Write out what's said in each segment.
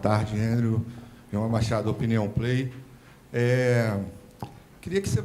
tarde, Andrew. João Machado, Opinião Play. Queria que você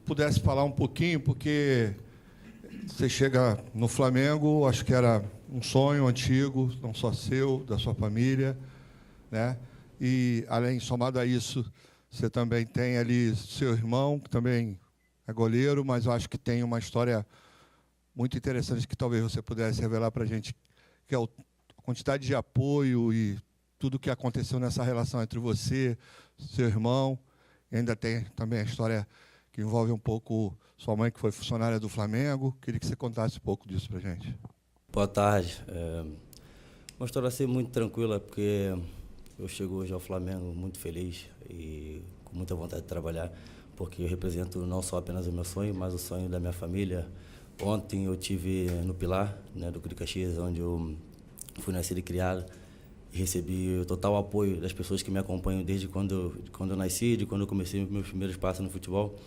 pudesse falar um pouquinho, porque você chega no Flamengo, acho que era um sonho antigo, não só seu, da sua família, né? E, além, somado a isso, você também tem ali seu irmão, que também é goleiro, mas eu acho que tem uma história muito interessante que talvez você pudesse revelar para a gente, que é a quantidade de apoio e tudo o que aconteceu nessa relação entre você, seu irmão. E ainda tem também a história que envolve um pouco sua mãe, que foi funcionária do Flamengo. Queria que você contasse um pouco disso para a gente. Boa tarde. Uma história assim muito tranquila, porque eu chego hoje ao Flamengo muito feliz e com muita vontade de trabalhar, porque eu represento não só apenas o meu sonho, mas o sonho da minha família. Ontem eu tive no Pilar, né, do Caxias, onde eu fui nascido e criado, e recebi o total apoio das pessoas que me acompanham desde quando eu nasci, de quando eu comecei meus primeiros passos no futebol.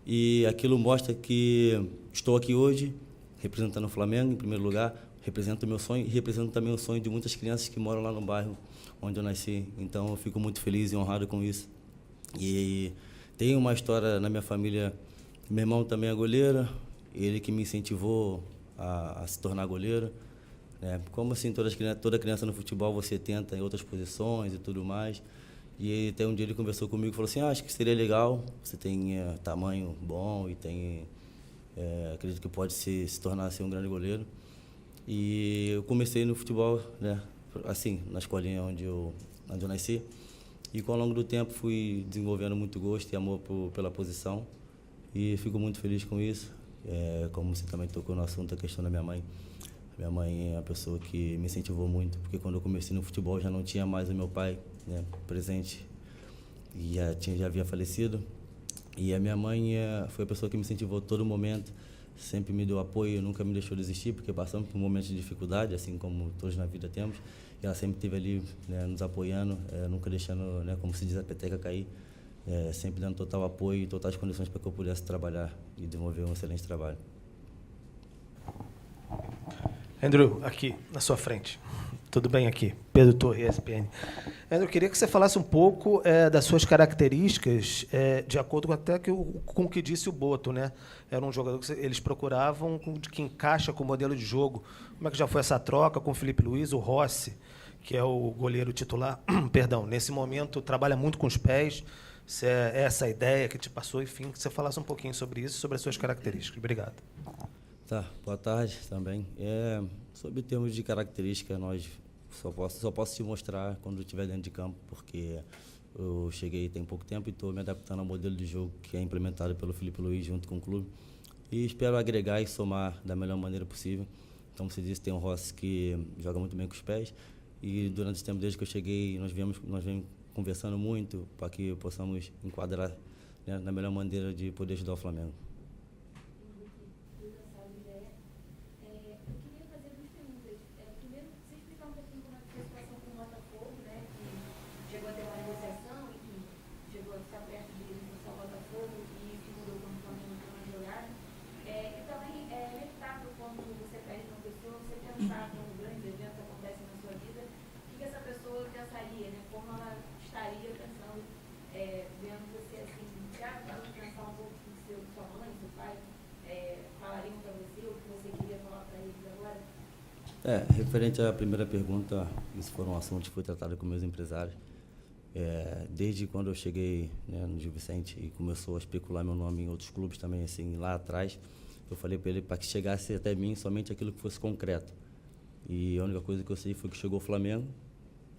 E aquilo mostra que estou aqui hoje, representando o Flamengo, em primeiro lugar, represento o meu sonho e represento também o sonho de muitas crianças que moram lá no bairro onde eu nasci. Então, eu fico muito feliz e honrado com isso. E tem uma história na minha família. Meu irmão também é goleiro, ele que me incentivou a se tornar goleiro. Como assim, toda criança no futebol você tenta em outras posições e tudo mais. E até um dia ele conversou comigo e falou assim, acho que seria legal, você tem tamanho bom e tem, acredito que pode se tornar assim, um grande goleiro. E eu comecei no futebol, né, assim, na escolinha onde eu nasci. E ao longo do tempo fui desenvolvendo muito gosto e amor pela posição. E fico muito feliz com isso. Como você também tocou no assunto, a questão da minha mãe. Minha mãe é a pessoa que me incentivou muito, porque quando eu comecei no futebol já não tinha mais o meu pai, né, presente, e já havia falecido. E a minha mãe foi a pessoa que me incentivou a todo momento, sempre me deu apoio, nunca me deixou desistir, porque passamos por momentos de dificuldade, assim como todos na vida temos, e ela sempre esteve ali, né, nos apoiando, nunca deixando, né, como se diz, a peteca cair, sempre dando total apoio e totais condições para que eu pudesse trabalhar e desenvolver um excelente trabalho. Andrew, aqui na sua frente. Tudo bem aqui? Pedro Torre, ESPN. Andrew, queria que você falasse um pouco das suas características, de acordo até com o que disse o Boto, né? Era um jogador que eles procuravam que encaixa com o modelo de jogo. Como é que já foi essa troca com o Felipe Luiz, o Rossi, que é o goleiro titular? Perdão, nesse momento trabalha muito com os pés. Se é essa a ideia que te passou, enfim, que você falasse um pouquinho sobre isso, sobre as suas características. Obrigado. Tá, boa tarde também. Sobre termos de característica, nós só posso te mostrar quando eu estiver dentro de campo, porque eu cheguei tem pouco tempo e estou me adaptando ao modelo de jogo que é implementado pelo Felipe Luiz junto com o clube. E espero agregar e somar da melhor maneira possível. Então, você disse, tem um Rossi que joga muito bem com os pés, e durante esse tempo, desde que eu cheguei, nós viemos conversando muito para que possamos enquadrar, né, na melhor maneira de poder ajudar o Flamengo. Referente à primeira pergunta, isso foi um assunto que foi tratado com meus empresários. Desde quando eu cheguei, né, no Gil Vicente e começou a especular meu nome em outros clubes também, assim, lá atrás, eu falei para ele para que chegasse até mim somente aquilo que fosse concreto. E a única coisa que eu sei foi que chegou o Flamengo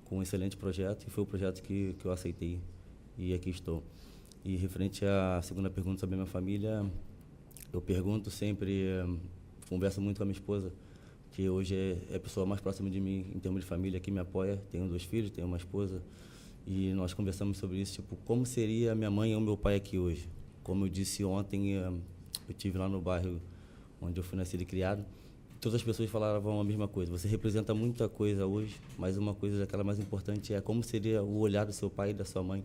com um excelente projeto, e foi o projeto que eu aceitei, e aqui estou. E referente à segunda pergunta sobre a minha família, eu pergunto sempre, converso muito com a minha esposa, que hoje é a pessoa mais próxima de mim em termos de família, que me apoia. Tenho 2 filhos, tenho uma esposa, e nós conversamos sobre isso, tipo, como seria a minha mãe ou meu pai aqui hoje. Como eu disse ontem, eu estive lá no bairro onde eu fui nascido e criado, todas as pessoas falavam a mesma coisa. Você representa muita coisa hoje, mas uma coisa daquela mais importante é como seria o olhar do seu pai e da sua mãe,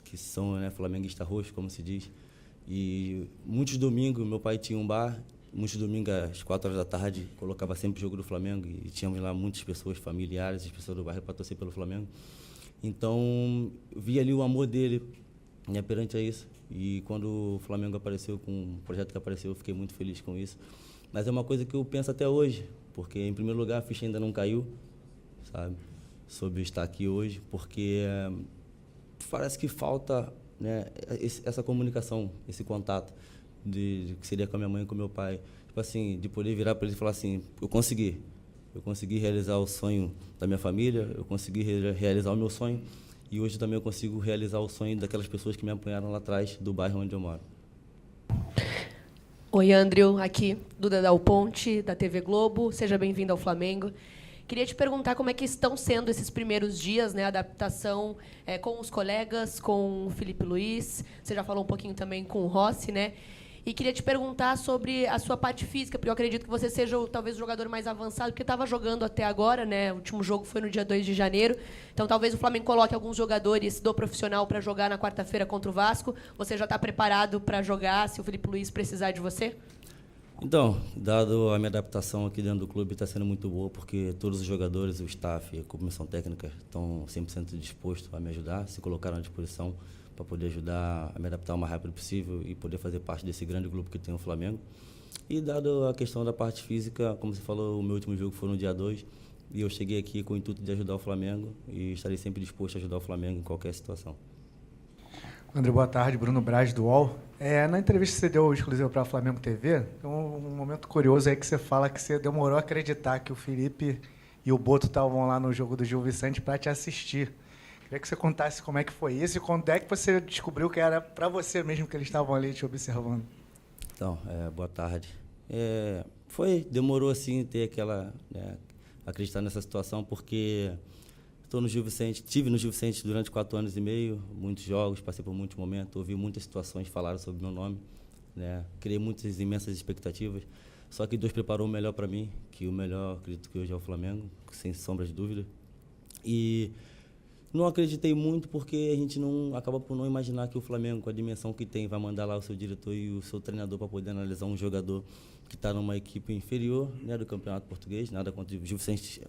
que são, né, flamenguista roxo, como se diz. E muitos domingos, meu pai tinha um bar, muitos domingos às 4 horas da tarde, colocava sempre o jogo do Flamengo, e tínhamos lá muitas pessoas familiares, as pessoas do bairro para torcer pelo Flamengo. Então, eu vi ali o amor dele, né, perante a isso. E quando o Flamengo apareceu, com o projeto que apareceu, eu fiquei muito feliz com isso. Mas é uma coisa que eu penso até hoje, porque, em primeiro lugar, a ficha ainda não caiu, sabe, sobre estar aqui hoje, porque parece que falta, né, essa comunicação, esse contato, de que seria com a minha mãe e com o meu pai. Tipo assim, de poder virar para ele e falar assim, eu consegui realizar o sonho da minha família, eu consegui realizar o meu sonho, e hoje também eu consigo realizar o sonho daquelas pessoas que me apoiaram lá atrás, do bairro onde eu moro. Oi, Andrew, aqui, Duda Dal Ponte, da TV Globo. Seja bem-vindo ao Flamengo. Queria te perguntar como é que estão sendo esses primeiros dias, né, a adaptação com os colegas, com o Felipe Luiz. Você já falou um pouquinho também com o Rossi, né? E queria te perguntar sobre a sua parte física, porque eu acredito que você seja talvez o jogador mais avançado, porque estava jogando até agora, né? O último jogo foi no dia 2 de janeiro. Então, talvez o Flamengo coloque alguns jogadores do profissional para jogar na quarta-feira contra o Vasco. Você já está preparado para jogar, se o Felipe Luiz precisar de você? Então, dado a minha adaptação aqui dentro do clube, está sendo muito boa, porque todos os jogadores, o staff e a comissão técnica estão 100% dispostos a me ajudar, se colocaram à disposição para poder ajudar a me adaptar o mais rápido possível e poder fazer parte desse grande grupo que tem o Flamengo. E dado a questão da parte física, como você falou, o meu último jogo foi no dia 2, e eu cheguei aqui com o intuito de ajudar o Flamengo e estarei sempre disposto a ajudar o Flamengo em qualquer situação. André, boa tarde. Bruno Braz, do UOL. Na entrevista que você deu exclusiva para a Flamengo TV, tem um momento curioso aí que você fala que você demorou a acreditar que o Felipe e o Boto estavam lá no jogo do Gil Vicente para te assistir. Queria que você contasse como é que foi isso e quando é que você descobriu que era para você mesmo que eles estavam ali te observando. Então, boa tarde. Demorou assim ter aquela, acreditar nessa situação, porque estou no Gil Vicente, estive no Gil Vicente durante 4 anos e meio, muitos jogos, passei por muitos momentos, ouvi muitas situações falaram sobre meu nome, né? Criei muitas imensas expectativas, só que Deus preparou o melhor para mim, que o melhor acredito que hoje é o Flamengo, sem sombra de dúvida. E não acreditei muito porque a gente não acaba por não imaginar que o Flamengo, com a dimensão que tem, vai mandar lá o seu diretor e o seu treinador para poder analisar um jogador que está numa equipe inferior, né, do Campeonato Português. Nada contra o Gil Vicente,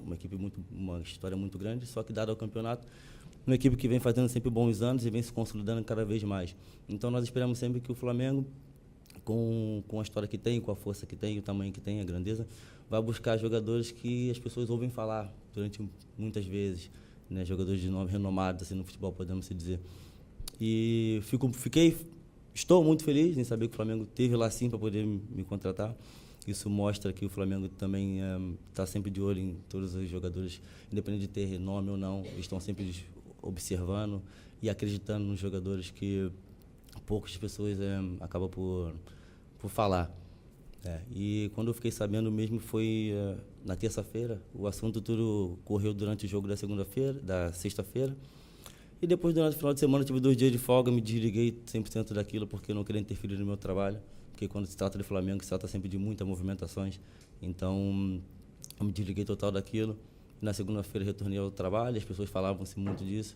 uma história muito grande, só que dado ao campeonato, uma equipe que vem fazendo sempre bons anos e vem se consolidando cada vez mais. Então nós esperamos sempre que o Flamengo, com a história que tem, com a força que tem, o tamanho que tem, a grandeza, vai buscar jogadores que as pessoas ouvem falar durante muitas vezes, né, jogadores de nome renomados assim, no futebol, podemos se dizer. E estou muito feliz em saber que o Flamengo teve lá sim para poder me contratar. Isso mostra que o Flamengo também está sempre de olho em todos os jogadores, independente de ter nome ou não, estão sempre observando e acreditando nos jogadores que poucas pessoas acabam por falar. E quando eu fiquei sabendo mesmo foi na terça-feira. O assunto tudo correu durante o jogo da sexta-feira. E depois, durante o final de semana, eu tive 2 dias de folga, me desliguei 100% daquilo, porque eu não queria interferir no meu trabalho. Porque quando se trata de Flamengo, se trata sempre de muitas movimentações. Então, eu me desliguei total daquilo. Na segunda-feira, retornei ao trabalho, as pessoas falavam-se muito disso.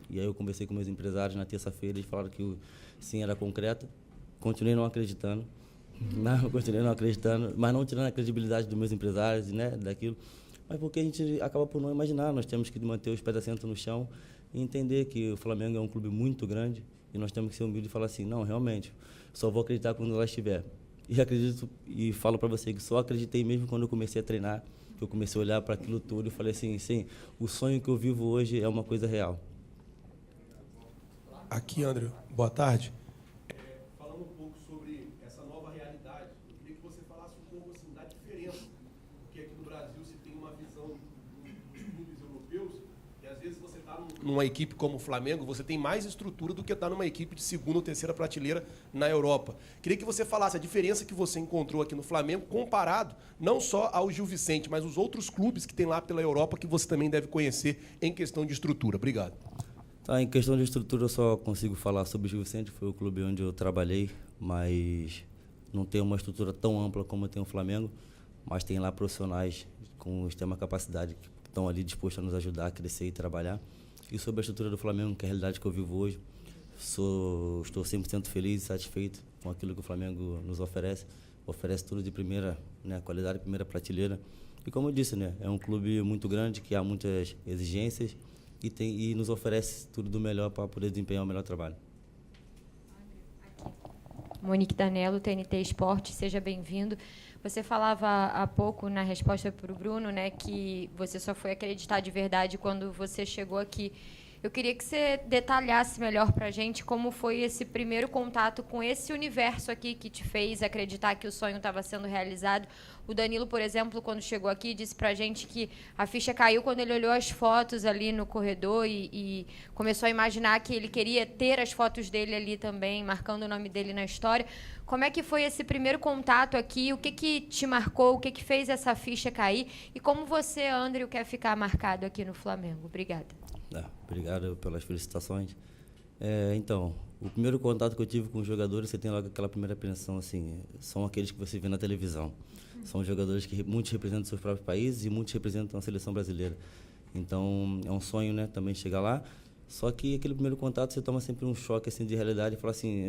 E aí eu conversei com meus empresários na terça-feira, eles falaram que sim, era concreto. Continuei não acreditando. Mas não tirando a credibilidade dos meus empresários, né, daquilo. Mas porque a gente acaba por não imaginar, nós temos que manter os pés assentos no chão e entender que o Flamengo é um clube muito grande e nós temos que ser humildes e falar assim, não, realmente, só vou acreditar quando ela estiver. E acredito e falo para você que só acreditei mesmo quando eu comecei a treinar, que eu comecei a olhar para aquilo tudo e falei assim, sim, o sonho que eu vivo hoje é uma coisa real. Aqui, André, boa tarde. Falando um pouco sobre essa nova realidade, eu queria que você falasse um pouco assim, da diferença, porque aqui no Brasil se tem uma visão dos clubes europeus, e às vezes você está numa equipe como o Flamengo, você tem mais estrutura do que está numa equipe de segunda ou terceira prateleira na Europa. Queria que você falasse a diferença que você encontrou aqui no Flamengo, comparado não só ao Gil Vicente, mas os outros clubes que tem lá pela Europa, que você também deve conhecer em questão de estrutura. Obrigado. Tá, em questão de estrutura, eu só consigo falar sobre o Gil Vicente, foi o clube onde eu trabalhei, mas não tem uma estrutura tão ampla como tem o Flamengo, mas tem lá profissionais com extrema capacidade que estão ali dispostos a nos ajudar a crescer e trabalhar. E sobre a estrutura do Flamengo, que é a realidade que eu vivo hoje, estou 100% feliz e satisfeito com aquilo que o Flamengo nos oferece. Oferece tudo de primeira, né, qualidade, primeira prateleira. E como eu disse, né, é um clube muito grande, que há muitas exigências, e nos oferece tudo do melhor para poder desempenhar o melhor trabalho. Monique Danello, TNT Esporte, seja bem-vindo. Você falava há pouco, na resposta para o Bruno, né, que você só foi acreditar de verdade quando você chegou aqui. Eu queria que você detalhasse melhor para a gente como foi esse primeiro contato com esse universo aqui que te fez acreditar que o sonho estava sendo realizado. O Danilo, por exemplo, quando chegou aqui, disse para a gente que a ficha caiu quando ele olhou as fotos ali no corredor e começou a imaginar que ele queria ter as fotos dele ali também, marcando o nome dele na história. Como é que foi esse primeiro contato aqui? O que te marcou? O que fez essa ficha cair? E como você, André, quer ficar marcado aqui no Flamengo? Obrigada. Obrigado pelas felicitações. Então, o primeiro contato que eu tive com os jogadores, você tem logo aquela primeira impressão, assim, são aqueles que você vê na televisão. São jogadores que muitos representam seus próprios países e muitos representam a seleção brasileira. Então, é um sonho, né, também chegar lá. Só que aquele primeiro contato, você toma sempre um choque assim, de realidade e fala assim,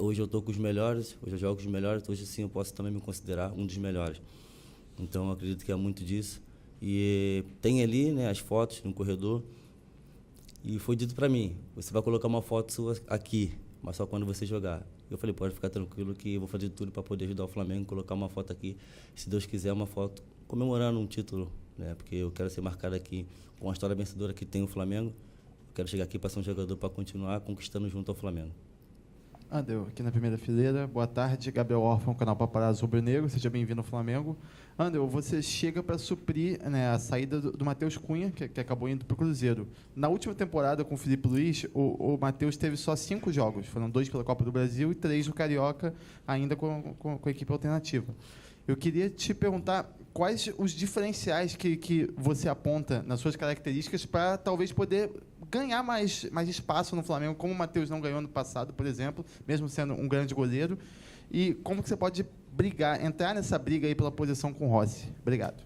hoje eu estou com os melhores, hoje eu jogo com os melhores, hoje sim eu posso também me considerar um dos melhores. Então, eu acredito que é muito disso. E tem ali, né, as fotos no corredor e foi dito para mim, você vai colocar uma foto sua aqui, mas só quando você jogar. Eu falei, pode ficar tranquilo que eu vou fazer tudo para poder ajudar o Flamengo, colocar uma foto aqui, se Deus quiser, uma foto comemorando um título, né, porque eu quero ser marcado aqui com a história vencedora que tem o Flamengo. Eu quero chegar aqui para ser um jogador para continuar conquistando junto ao Flamengo. André, aqui na primeira fileira. Boa tarde, Gabriel Orfão, canal Paparazzo Rubro Negro. Seja bem-vindo ao Flamengo. André, você chega para suprir, né, a saída do Matheus Cunha, que acabou indo para o Cruzeiro. Na última temporada com o Filipe Luís, o Matheus teve só 5 jogos. Foram 2 pela Copa do Brasil e 3 no Carioca, ainda com a equipe alternativa. Eu queria te perguntar quais os diferenciais que você aponta nas suas características para talvez poder ganhar mais espaço no Flamengo, como o Matheus não ganhou no passado, por exemplo, mesmo sendo um grande goleiro, e como que você pode entrar nessa briga aí pela posição com o Rossi. Obrigado.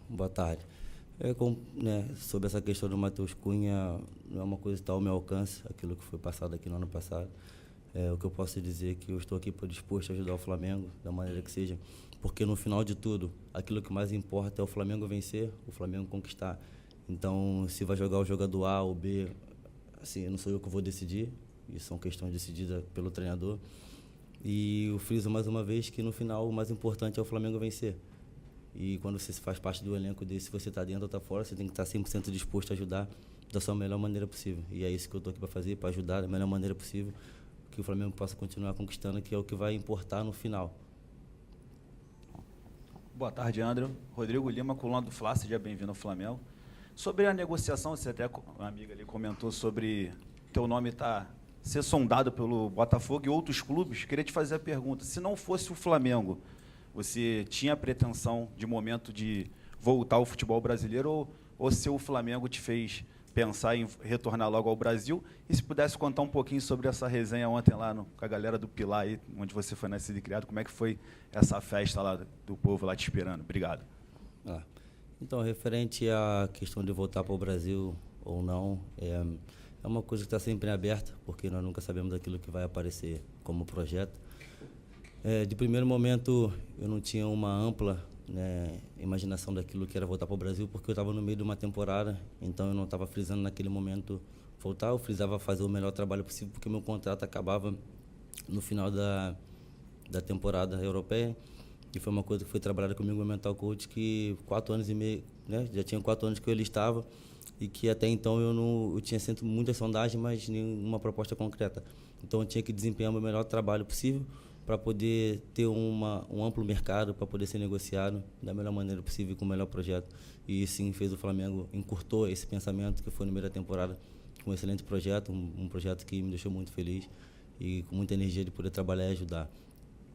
Boa tarde. Sobre essa questão do Matheus Cunha, não é uma coisa que está ao meu alcance, aquilo que foi passado aqui no ano passado. O que eu posso dizer é que eu estou aqui disposto a ajudar o Flamengo, da maneira que seja, porque no final de tudo, aquilo que mais importa é o Flamengo vencer, o Flamengo conquistar. Então, se vai jogar o jogador A ou B, assim, não sou eu que vou decidir, isso são questões decididas pelo treinador. E eu friso mais uma vez que no final o mais importante é o Flamengo vencer. E quando você faz parte do elenco desse, se você está dentro ou está fora, você tem que estar 100% disposto a ajudar da sua melhor maneira possível. E é isso que eu estou aqui para fazer, para ajudar da melhor maneira possível, que o Flamengo possa continuar conquistando, que é o que vai importar no final. Boa tarde, André. Rodrigo Lima, coluna do Fla, seja bem-vindo ao Flamengo. Sobre a negociação, você até, uma amiga ali comentou sobre teu nome ser sondado pelo Botafogo e outros clubes. Queria te fazer a pergunta, se não fosse o Flamengo, você tinha a pretensão de momento de voltar ao futebol brasileiro ou se o Flamengo te fez pensar em retornar logo ao Brasil? E se pudesse contar um pouquinho sobre essa resenha ontem lá com a galera do Pilar, aí, onde você foi nascido e criado, como é que foi essa festa lá do povo lá te esperando? Obrigado. Então, referente à questão de voltar para o Brasil ou não, é uma coisa que está sempre aberta, porque nós nunca sabemos aquilo que vai aparecer como projeto. De primeiro momento, eu não tinha uma ampla imaginação daquilo que era voltar para o Brasil, porque eu estava no meio de uma temporada, então eu não estava frisando naquele momento voltar, eu frisava fazer o melhor trabalho possível, porque meu contrato acabava no final da temporada europeia, e foi uma coisa que foi trabalhada comigo no Mental Coach, que 4 anos e meio, já tinha 4 anos que eu estava, e que até então eu tinha sentido muitas sondagens, mas nenhuma proposta concreta. Então eu tinha que desempenhar o meu melhor trabalho possível, para poder ter um amplo mercado, para poder ser negociado da melhor maneira possível, com o melhor projeto. E sim, fez o Flamengo, encurtou esse pensamento, que foi na primeira temporada, com um excelente projeto, um projeto que me deixou muito feliz e com muita energia de poder trabalhar e ajudar.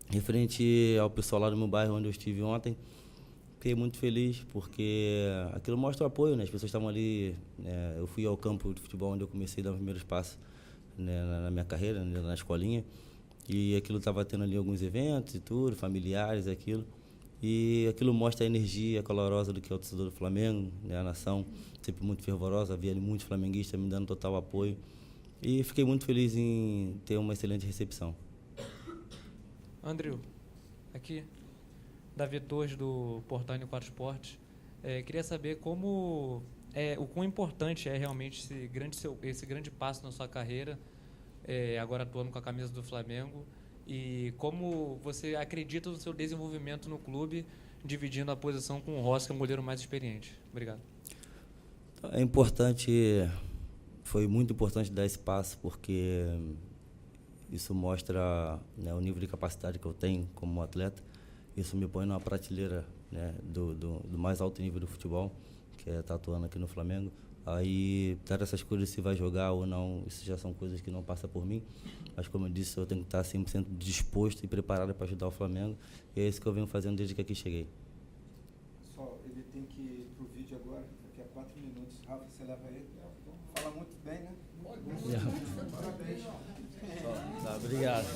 Referente ao pessoal lá do meu bairro, onde eu estive ontem, fiquei muito feliz, porque aquilo mostra o apoio, né? As pessoas estavam ali, eu fui ao campo de futebol onde eu comecei a dar os primeiros passos, na minha carreira, na escolinha, e aquilo estava tendo ali alguns eventos e tudo, familiares, aquilo. E aquilo mostra a energia calorosa do que é o torcedor do Flamengo, a nação sempre muito fervorosa, havia ali muitos flamenguistas me dando total apoio. E fiquei muito feliz em ter uma excelente recepção. André, aqui, Davi Torres, do portal N4 Esportes. Queria saber como o quão importante é realmente esse grande passo na sua carreira, agora atuando com a camisa do Flamengo, e como você acredita no seu desenvolvimento no clube, dividindo a posição com o Rossi, que é um goleiro mais experiente. Obrigado. É importante, foi muito importante dar esse passo, porque isso mostra, né, o nível de capacidade que eu tenho como atleta. Isso me põe numa prateleira, né, do mais alto nível do futebol, que é estar atuando aqui no Flamengo. Aí, dar essas coisas, se vai jogar ou não, isso já são coisas que não passam por mim. Mas, como eu disse, eu tenho que estar 100% disposto e preparado para ajudar o Flamengo. E é isso que eu venho fazendo desde que aqui cheguei. Pessoal, ele tem que ir pro vídeo agora, daqui a 4 minutos. Rafa, você leva ele. Fala muito bem, né? Parabéns. Tá, obrigado.